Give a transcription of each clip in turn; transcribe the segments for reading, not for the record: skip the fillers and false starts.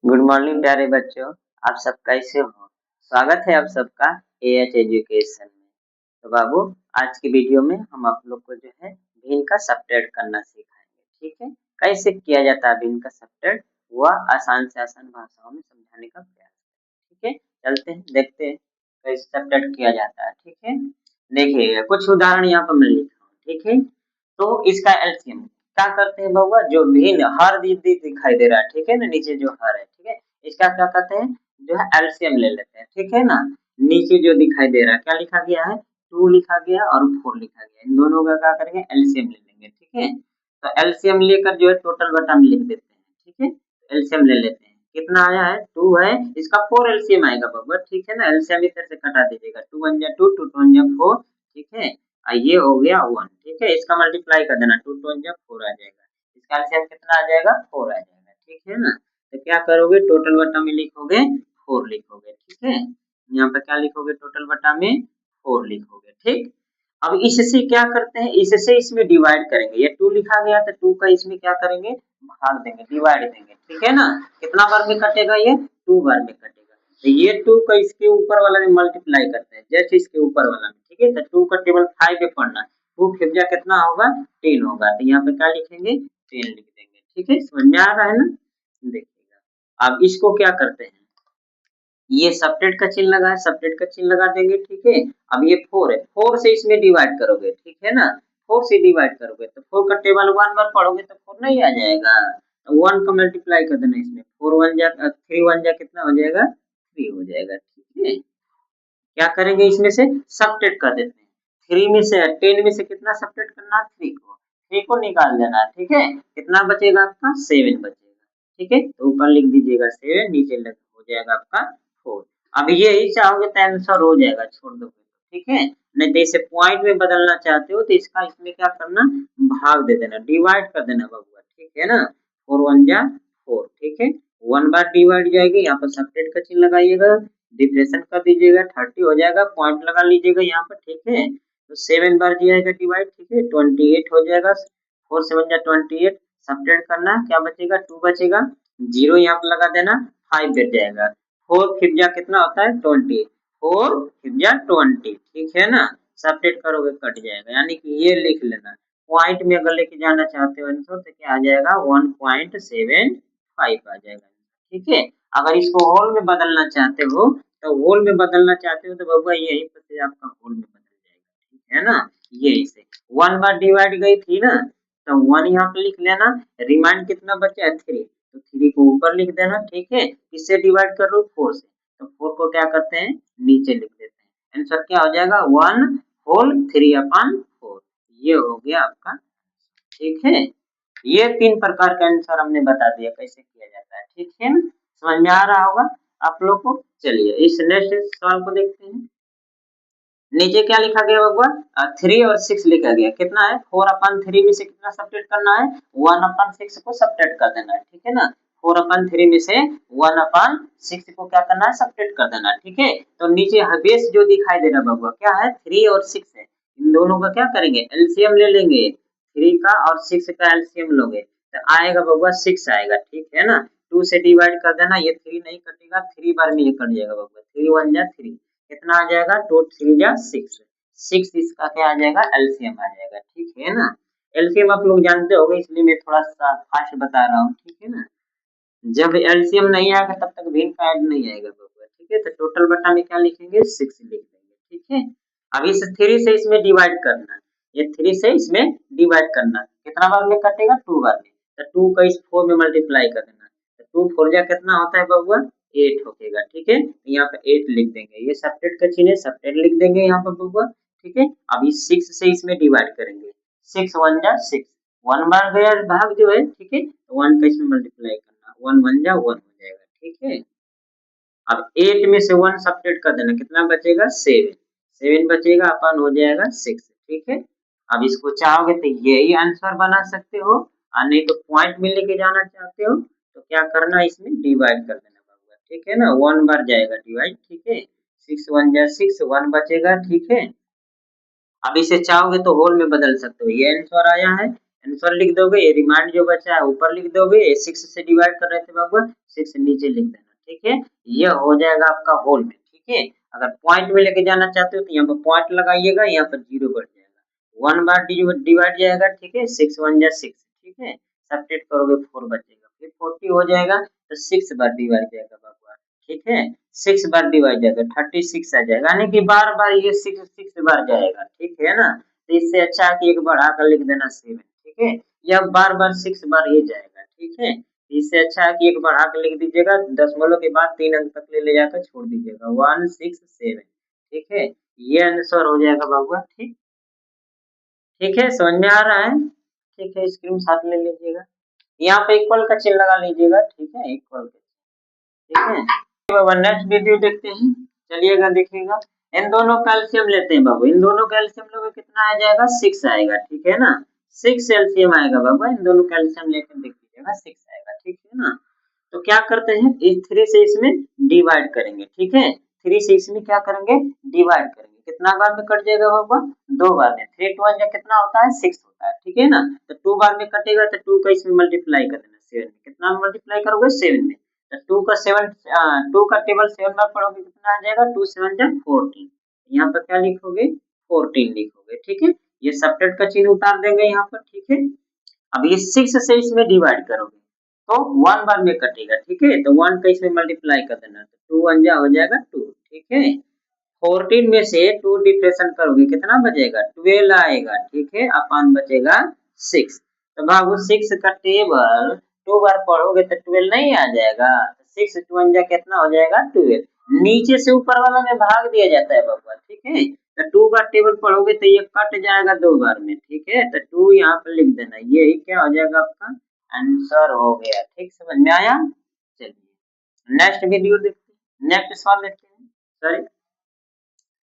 Good morning प्यारे बच्चों। आप सब कैसे हो? स्वागत है आप सबका एएच एजुकेशन में। तो बाबू, आज की वीडियो में हम आप लोग को जो है भिन्न का सब्ट्रैक्ट करना सिखाएंगे। ठीक है, कैसे किया जाता है भिन्न का सब्ट्रैक्ट, वह आसान से आसान भाषाओं में समझाने का प्रयास। ठीक है, चलते हैं देखते हैं कैसे सब्ट्रैक्ट किया जाता है। ठीक है, देखिए कुछ उदाहरण यहाँ पर मैं लिखा हूँ। ठीक है, तो इसका एलसीएम क्या करते हैं बउआ, जो भिन्न हर दिखाई दे रहा है, ठीक है ना, नीचे जो हर है, ठीक है, इसका क्या कहते हैं, जो है एलसीएम ले लेते हैं। ठीक है ना, नीचे जो दिखाई दे रहा है क्या लिखा गया है, 2 लिखा गया और 4 लिखा गया, इन दोनों का क्या करेंगे, एलसीएम ले लेंगे। ठीक है, तो एलसीएम लेकर जो है टोटल बटा में लिख देते हैं। ठीक है, एलसीएम ले लेते हैं, कितना आया है, 2 है, इसका 4 एलसीएम आएगा बउआ। ठीक है ना, एलसीएम इस तरह से कटा दीजिएगा, 2 1 जा 2, 2 2 जा 4। ठीक है, ये हो गया 1। ठीक है, इसका मल्टीप्लाई कर देना, 2 2 जा 4 आ जाएगा, इसका एलसीएम कितना आ जाएगा, 4 आ जाएगा। ठीक है ना, तो क्या करोगे, टोटल बटा में लिखोगे 4 लिखोगे। ठीक है, यहाँ पे क्या लिखोगे, टोटल बटा में 4 लिखोगे। ठीक, अब इससे क्या करते हैं, इससे इसमें डिवाइड करेंगे, ये 2 लिखा गया तो 2 का इसमें क्या करेंगे, भाग देंगे, डिवाइड देंगे। ठीक है ना, कितना बार में कटेगा, ये 2 बार में कटेगा। तो ये 2 का इसके ऊपर वाला में मल्टीप्लाई करते हैं, जैसे इसके ऊपर वाला में। ठीक है, तो 2 का टेबल 5 पे पढ़ना, 2 फिर कितना होगा, 10 होगा, तो यहाँ पे क्या लिखेंगे, 10 लिख देंगे। ठीक है, समझ में आ रहा है ना, देखिएगा। अब इसको क्या करते हैं, ये सब्ट्रैक्ट का चिन्ह लगा है, सब्ट्रैक्ट का चिन्ह लगा देंगे। ठीक है, अब ये 4 है, 4 से इसमें डिवाइड करोगे। ठीक है ना, 4 से डिवाइड करोगे तो 4 का टेबल 1 बार पढ़ोगे तो 4 नहीं आ जाएगा, तो 1 का मल्टीप्लाई कर देना इसमें, 4 1 जा 3 1 जा कितना हो जाएगा, 3 हो जाएगा। ठीक है, क्या करेंगे, इसमें से सब्ट्रैक्ट कर देते हैं, 3 में से 10 में से कितना सब्ट्रैक्ट करना है, 3 को निकाल देना है। ठीक है, कितना बचेगा आपका, 7 बचेगा। ठीक है, तो ऊपर लिख दीजिएगा 7, नीचे लग हो जाएगा आपका 4। अब ये ही चाहोगे तो आंसर हो जाएगा, छोड़ दोगे तो। ठीक है, नहीं तो इसे पॉइंट में बदलना चाहते हो तो इसका इसमें क्या करना, भाग दे देना, डिवाइड कर देना बबुआ। ठीक है ना, 4 1 जा 4। ठीक है, 1 बार डिवाइड जाएगी, यहाँ पर सब्ट्रैक्ट का चिन्ह लगाइएगा, डिप्रेशन कर दीजिएगा, 30 हो जाएगा, पॉइंट लगा लीजिएगा यहाँ पर। ठीक है, तो 7 बार जाएगा डिवाइड। ठीक है, 28 हो जाएगा, 4 7 जा 28, सब्ट्रैक्ट करना, क्या बचेगा, 2 बचेगा, 0 यहाँ पर लगा देना, 5 बच जाएगा, 4 फिर जा कितना होता है, 20, 4 फिर जा 20। ठीक है ना, सब्ट्रैक्ट करोगे कट जाएगा, यानी कि ये लिख लेना, पॉइंट में अगर लेके जाना चाहते हो आंसर तो क्या आ जाएगा, 1.75 आ जाएगा। ठीक है, अगर इसको होल में बदलना चाहते हो, तो होल में बदलना चाहते हो तो बबुआ यही पर से आपका होल में बदल जाएगा। ठीक है ना, यही से 1 बार डिवाइड गई थी ना, तो 1 यहाँ पे लिख लेना, रिमाइंड कितना बचा है, 3, तो 3 को ऊपर लिख देना। ठीक है, किससे डिवाइड कर लो, 4 से, तो 4 को क्या करते हैं, नीचे लिख देते हैं, आंसर क्या हो जाएगा, 1 होल 3/4। ये हो गया आपका। ठीक है, ये 3 प्रकार का आंसर हमने बता दिया कैसे किया जाता है। ठीक है ना, समझ में आ रहा होगा आप लोग को। चलिए इस नेक्स्ट सवाल को देखते हैं, नीचे क्या लिखा गया बबुआ, 3 और 6 लिखा गया, कितना है, 4/3 में से कितना सब्ट्रैक्ट करना है, 1/6 को सब्ट्रैक्ट कर देना है। ठीक है ना, 4/3 में से 1/6 को क्या करना है, सब्ट्रैक्ट कर देना है। ठीक है, तो नीचे बेस जो दिखाई दे रहा है बबुआ क्या है, 3 और 6 है, इन दोनों का क्या करेंगे, एलसीएम ले लेंगे, 3 का और 6 का एलसीएम लोगे तो आएगा बबुआ 6 आएगा। ठीक है ना, 2 से डिवाइड कर देना, ये 3 नहीं कटेगा, 3 बार में ये कट जाएगा बबुआ, 3 1 जा 3, कितना आ जाएगा, 2 3 जा 6, 6 इसका क्या आ जाएगा, एलसीएम आ जाएगा। ठीक है ना, एलसीएम आप लोग जानते होंगे, इसलिए मैं थोड़ा सा फास्ट बता रहा हूँ। ठीक है ना, जब एलसीएम नहीं आएगा तब तक भिन्न का ऐड नहीं आएगा बबुआ। ठीक है, तो टोटल बटा में क्या लिखेंगे, 6 लिख देंगे। ठीक है, अब इस 3 से इसमें डिवाइड करना, ये 3 से इसमें डिवाइड करना, कितना बार में कटेगा, 2 बार में, तो 2 का इस 4 में मल्टीप्लाई कर देना, तो 2 4 जा कितना होता है बबुआ, 8 होगा। ठीक है, तो यहाँ पे 8 लिख देंगे, ये सब्ट्रैक्ट का चिन्ह है, सब्ट्रैक्ट लिख देंगे यहाँ पर बबुआ। ठीक है, अब इस 6 से इसमें डिवाइड करेंगे, 6 1 जा 6, 1 बार गया भाग जो है। ठीक है, तो 1 का इसमें मल्टीप्लाई करना, 1 1 जा 1 हो जाएगा। ठीक है, अब 8 में से 1 सब्ट्रैक्ट कर देना, कितना बचेगा, 7, 7 बचेगा, अपन हो जाएगा 6। ठीक है, अब इसको चाहोगे तो यही आंसर बना सकते हो, और नहीं तो पॉइंट में लेके जाना चाहते हो तो क्या करना, इसमें डिवाइड कर देना बबुआ। ठीक है ना, 1 बार जाएगा डिवाइड। ठीक है, 6 1 जा 6, 1 बचेगा। ठीक है, अब इसे चाहोगे तो होल में बदल सकते हो, ये आंसर आया है, आंसर लिख दोगे, ये रिमाइंड जो बचा है ऊपर लिख दोगे, ये 6 से डिवाइड कर रहे थे बाबू, 6 नीचे लिख देना, ठीक है। ये हो जाएगा आपका होल में, ठीक है। अगर पॉइंट में लेके जाना चाहते हो तो यहाँ पर पॉइंट लगाइएगा, यहाँ पर 0 बढ़ जाएगा, 1 बार डिवाइड जाएगा, ठीक है, 6 1 जा 6, ठीक है। सब्ट्रैक्ट करोगे 4 बचेगा, फिर 40 हो जाएगा तो 6 बार डिवाइड जाएगा बाबू, ठीक है। 6 बार डिवाइड जाएगा 36 आ जाएगा, यानी कि बार बार ये 6 बार जाएगा, ठीक है ना। तो इससे अच्छा है कि एक बढ़ा कर लिख देना 7, ठीक है। या बार बार 6 बार ये जाएगा, ठीक है। इससे अच्छा है कि एक बढ़ा कर लिख दीजिएगा, दशमलव के बाद 3 अंक तक ले जाकर छोड़ दीजिएगा, 167, ठीक है। ये आंसर हो जाएगा बाबू, ठीक, ठीक है। समझ में आ रहा है, ठीक है। स्क्रीन शॉट ले लीजिएगा, यहाँ पे इक्वल का चिन्ह लगा लीजिएगा, ठीक है, इक्वल का, ठीक है। बाबा नेक्स्ट वीडियो देखते हैं, चलिएगा देखिएगा। इन दोनों कैल्शियम लेते हैं बाबू, इन दोनों कैल्शियम लोगे कितना आ जाएगा, 6 आएगा, ठीक है ना। 6 कैल्शियम आएगा बाबू, इन दोनों कैल्शियम लेकर देख लीजिएगा, 6 आएगा, ठीक है ना। तो क्या करते हैं, इस 3 से इसमें डिवाइड करेंगे, ठीक है। 3 से इसमें क्या करेंगे, डिवाइड करेंगे। कितना बार में कट जाएगा बाबा, 2 बार में। 3 2 जा कितना होता है, 6 होता है, ठीक है ना। तो 2 बार में कटेगा तो 2 का इसमें मल्टीप्लाई कर देना 7 में। कितना मल्टीप्लाई करोगे, 7 में। तो 2 का 7, 2 का टेबल 7 बार पढ़ोगे कितना आ जाएगा, 2 7 जा 14। यहाँ पर क्या लिखोगे, 14 लिखोगे, ठीक है। ये सब्ट्रैक्ट का चिन्ह उतार देंगे यहाँ पर, ठीक है। अब ये 6 से इसमें डिवाइड करोगे तो 1 बार में कटेगा, ठीक है। तो 1 का इसमें मल्टीप्लाई कर देना, तो 2 1 जा हो जाएगा 2, ठीक है। 14 में से 2 डिफरेंशन करोगे कितना बचेगा, 12 आएगा, ठीक है, अपन बचेगा 6। तो बाबू 6 का टेबल 2 बार पढ़ोगे तो 12 नहीं आ जाएगा, 6 2 जा कितना हो जाएगा, 12। नीचे से ऊपर वाला में भाग दिया जाता है बाबू, ठीक है। तो 2 बार टेबल पढ़ोगे तो ये कट जाएगा 2 बार में, ठीक है। तो 2 यहाँ पर लिख देना, ये क्या हो जाएगा आपका आंसर हो गया, ठीक, समझ में आया। चलिए नेक्स्ट वीडियो देखते हैं, नेक्स्ट सवाल देखते हैं, सॉरी।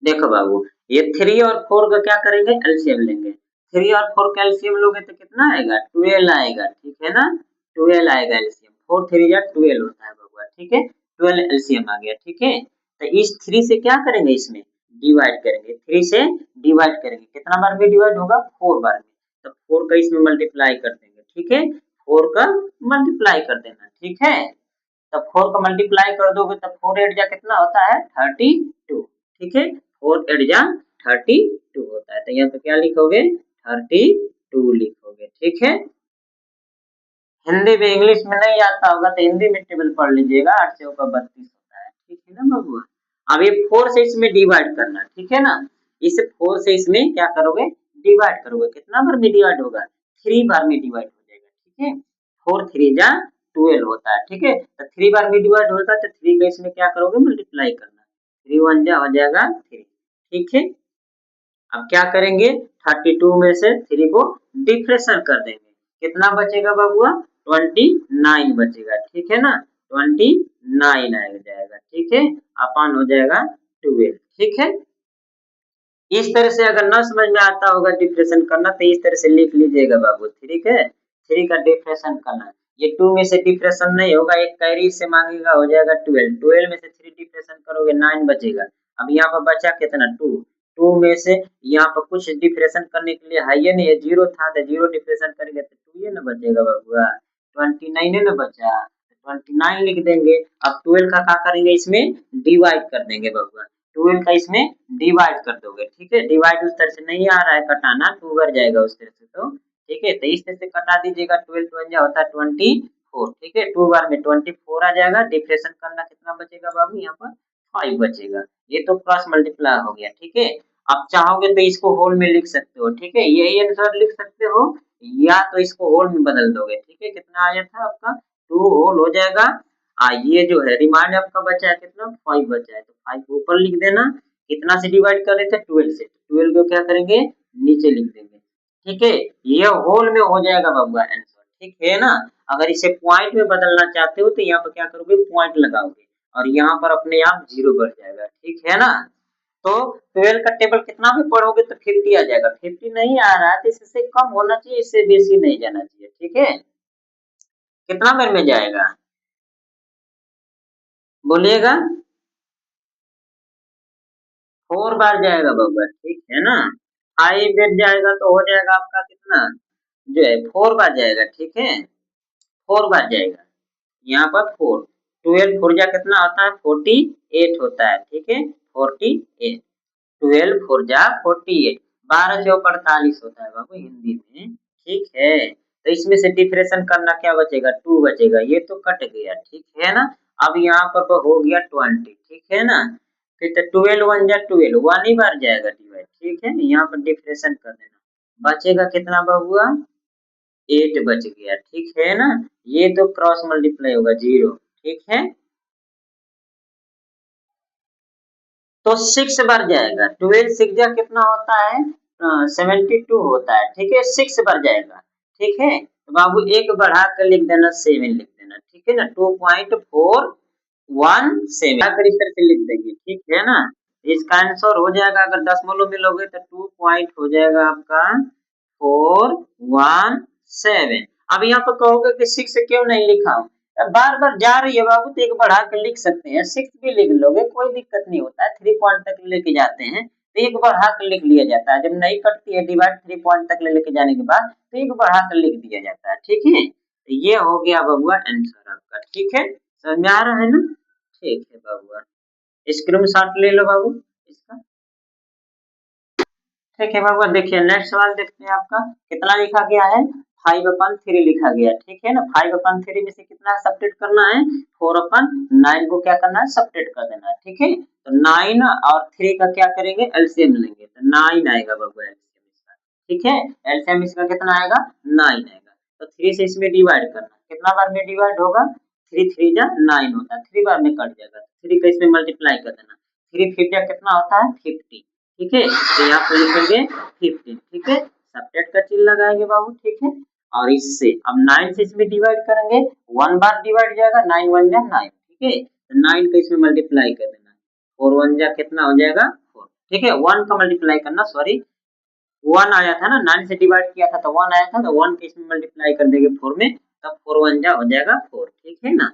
देखो बाबू, ये 3 और 4 का क्या करेंगे, एलसीएम लेंगे। 3 और 4 का एलसीएम लोगे तो कितना आएगा, 12 आएगा, ठीक है ना। 12 आएगा एलसीएम, 4 3 जा 12 होता है बाबू, ठीक है। 12 एलसीएम आ गया, ठीक है। तो इस 3 से क्या करेंगे, इसमें डिवाइड करेंगे, 3 से डिवाइड करेंगे, कितना बार में डिवाइड होगा, 4 बार में। तो 4 का इसमें मल्टीप्लाई कर देंगे, ठीक है। 4 का मल्टीप्लाई कर देना, ठीक है। तब 4 का मल्टीप्लाई कर दोगे तब 4 8 जा कितना होता है, 32, ठीक है। 4 8 जा 32 होता है, तो यहाँ पे क्या लिखोगे, 32 लिखोगे, ठीक है। हिंदी में, इंग्लिश में नहीं आता होगा तो हिंदी में टेबल पढ़ लीजिएगा, 8 से होगा 32 होता है, ठीक है ना बाबू। अब ये 4 से इसमें डिवाइड करना, ठीक है ना। इस 4 से इसमें क्या करोगे, डिवाइड करोगे, कितना बार में डिवाइड होगा, 3 बार में डिवाइड हो जाएगा, ठीक है। 4 3 जा 12 होता है, ठीक है। तो 3 बार में डिवाइड होता है तो 3 का इसमें क्या करोगे, मल्टीप्लाई करना, 3 1 जा हो जाएगा 3, ठीक है। अब क्या करेंगे, 32 में से 3 को डिफ्रेक्शन कर देंगे, कितना बचेगा बाबुआ, 29 बचेगा, ठीक है ना। 29 आ जाएगा, ठीक है। अपन हो जाएगा 12, ठीक है। इस तरह से अगर ना समझ में आता होगा डिफ्रेक्शन करना तो इस तरह से लिख लीजिएगा बाबू, ठीक है। 3 का डिफ्रेक्शन करना, ये 2 में से डिफ्रेक्शन नहीं होगा, एक कैरी से मांगेगा, हो जाएगा 12, 12 में से 3 डिफ्रेक्शन करोगे 9 बचेगा। अब यहाँ पर बचा कितना, 2, 2 में से यहाँ पर कुछ डिफ्रेक्शन करने के लिए है ये नहीं है, 0 था तो 0 डिफ्रेक्शन करेंगे तो 2 ये ना बचेगा बाबूआ, 29 ना बचा, 29 लिख देंगे। अब 12 का क्या करेंगे, इसमें डिवाइड कर देंगे बाबूआ, 12 का इसमें डिवाइड कर दोगे, ठीक है। डिवाइड उस तरह से नहीं आ रहा है कटाना, 2 बार जाएगा उस तरह से, तो ठीक है। तो इस तरह से कटा दीजिएगा, 12 2 होता है 24, ठीक है। 2 बार में 24 आ जाएगा, डिफ्रेक्शन करना कितना बचेगा बाबू, यहाँ पर 5 बचेगा। ये तो क्रॉस मल्टीप्लाई हो गया, ठीक है। आप चाहोगे तो इसको होल में लिख सकते हो, ठीक है, यही आंसर लिख सकते हो, या तो इसको होल में बदल दोगे, ठीक है। कितना आया था आपका, 2 होल हो जाएगा। ये जो है रिमाइंड आपका बचा है कितना, 5 बचा है, तो 5 को ऊपर लिख देना। कितना से डिवाइड कर रहे थे, 12 से, 12 को क्या करेंगे, नीचे लिख देंगे, ठीक है। ये होल में हो जाएगा बाबू आंसर, ठीक है ना। अगर इसे पॉइंट में बदलना चाहते हो तो यहाँ पर क्या करोगे, पॉइंट लगाओगे और यहाँ पर अपने आप 0 बढ़ जाएगा, ठीक है ना। तो 12 का टेबल कितना भी पढ़ोगे तो 50 आ जाएगा, 50 नहीं आ रहा है तो इससे कम होना चाहिए, इससे बेसी नहीं जाना चाहिए, ठीक है। कितना बार में जाएगा, बोलिएगा, 4 बार जाएगा बाबा, ठीक है ना। 5 बार जाएगा तो हो जाएगा आपका कितना, जो है 4 बार जाएगा, ठीक है, 4 बार जाएगा। यहाँ पर 4, 12 4 जा कितना होता है 48 होता है, ठीक है 48, 12 4 जा 48, 12 चौक 48 होता है बाबू हिंदी में, ठीक है। तो इसमें से डिफरेंशन करना, क्या बचेगा 2 बचेगा, ये तो कट गया, ठीक है ना। अब यहाँ पर हो गया 20, ठीक है ना। फिर तो 12 1 जा 12, 1 ही बार जाएगा डिवाइड, ठीक है। यहाँ पर डिफरेंशन कर देना, बचेगा कितना बबुआ 8 बच गया, ठीक है ना। ये तो क्रॉस मल्टीप्लाई होगा 0, ठीक है। तो 6 बार जाएगा, 12 6 जा कितना होता है 72 होता है, ठीक है 6 बार जाएगा, ठीक है। तो बाबू एक बढ़ा कर लिख देना 7 लिख देना, ठीक है ना 2.417 आकर इस तरह से लिख देंगे, ठीक है ना। इसका आंसर हो जाएगा, अगर दशमलव में लोगे तो 2 पॉइंट हो जाएगा आपका 417। अब यहाँ पर कहोगे कि 6 क्यों नहीं लिखा हूँ, बार बार जा रही है बाबू तो एक बढ़ा के लिख सकते हैं, 6 भी लिख लोगे कोई दिक्कत नहीं होता है, 3 पॉइंट तक लेके जाते हैं तो एक बढ़ा कर लिख लिया जाता है। जब नहीं कटती है डिवाइड 3 पॉइंट तक लेके जाने के बाद तो एक बढ़ा कर लिख दिया जाता है, ठीक है। तो ये हो गया बबुआ आंसर आपका, ठीक है, समझ में आ रहा है ना। ठीक है बबुआ, स्क्रीन शॉट ले लो बाबू इसका। ठीक है बाबू, देखिए नेक्स्ट सवाल देखते हैं आपका कितना लिखा गया है 5/3 लिखा गया, ठीक है ना। 5/3 में से कितना सब्ट्रैक्ट करना है 4/9 को क्या करना है सब्ट्रैक्ट कर देना है, ठीक है। तो 9 और 3 का क्या करेंगे एलसीएम लेंगे, तो 9 आएगा बाबू एलसीएम इसका, ठीक है। एलसीएम इसका कितना आएगा 9 आएगा। तो 3 से इसमें डिवाइड करना, कितना बार में डिवाइड होगा 3 3 जा 9 होता है, 3 बार में कट जाएगा, 3 का इसमें मल्टीप्लाई कर देना, 3 5 जा कितना होता है 50, ठीक है। तो यहाँ पे लिखेंगे 15, ठीक है, सब्ट्रैक्ट का चिन्ह लगाएंगे बाबू, ठीक है। और इससे अब 9 से इसमें डिवाइड करेंगे, 1 बार डिवाइड जाएगा, 9 1 जा 9, ठीक है। तो 9 का इसमें मल्टीप्लाई कर देना, 4 1 जा कितना हो जाएगा 4, ठीक है। 1 का मल्टीप्लाई करना, सॉरी 1 आया था ना, 9 से डिवाइड किया था तो 1 आया था, तो 1 के इसमें मल्टीप्लाई कर देंगे 4 में, तब 4 1 जा हो जाएगा 4, ठीक है ना।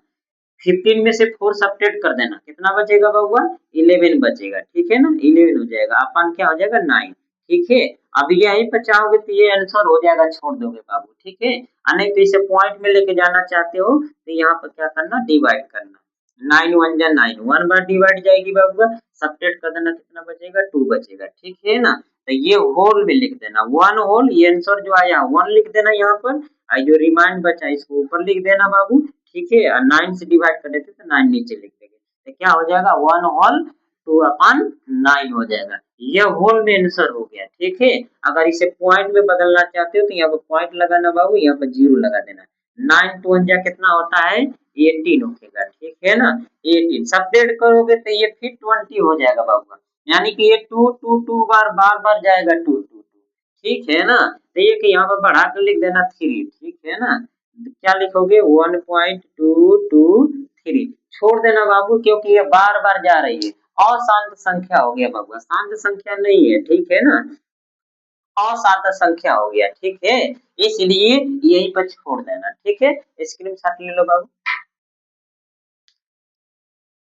15 में से 4 सब्ट्रैक्ट कर देना, कितना बचेगा बबुआ 11 बचेगा, ठीक है ना, 11 हो जाएगा, अपन क्या हो जाएगा 9, ठीक है। अब यहीं पर चाहोगे तो ये आंसर हो जाएगा, छोड़ दोगे बाबू, ठीक है। नहीं तो इसे पॉइंट में लेके जाना चाहते हो तो यहाँ पर क्या करना डिवाइड करना, 9 1 जा 9, 1 बार डिवाइड जाएगी बाबू, सब्ट्रैक्ट कर देना, कितना बचेगा 2 बचेगा, ठीक है ना। तो ये होल में लिख देना 1 होल, ये आंसर जो आया 1 लिख देना यहाँ पर, और जो रिमाइंड बचा इसको ऊपर लिख देना बाबू, ठीक है। और 9 से डिवाइड कर देते तो 9 नीचे लिख देंगे, तो क्या हो जाएगा 1 होल 2/9 हो जाएगा, ये होल में आंसर हो गया, ठीक है। अगर इसे पॉइंट में बदलना चाहते हो तो यहाँ पर पॉइंट लगाना बाबू, यहाँ पर 0 लगा देना, 9 2 जा कितना होता है 18 होगा, ठीक है ना। 18 सब्ट्रैक्ट करोगे तो ये फिर 20 हो जाएगा बाबू, यानी कि ये 2 2 2 बार बार बार जाएगा 2 2 2, ठीक है ना। तो ये कि यहाँ पर बढ़ा कर लिख देना 3, ठीक है ना। क्या लिखोगे 1.223, छोड़ देना बाबू क्योंकि ये बार बार जा रही है, अशांत संख्या हो गया बाबू, शांत संख्या नहीं है, ठीक है ना, अशांत संख्या हो गया, ठीक है। इसलिए यहीं पर छोड़ देना, ठीक है, स्क्रीनशॉट ले लो बाबू।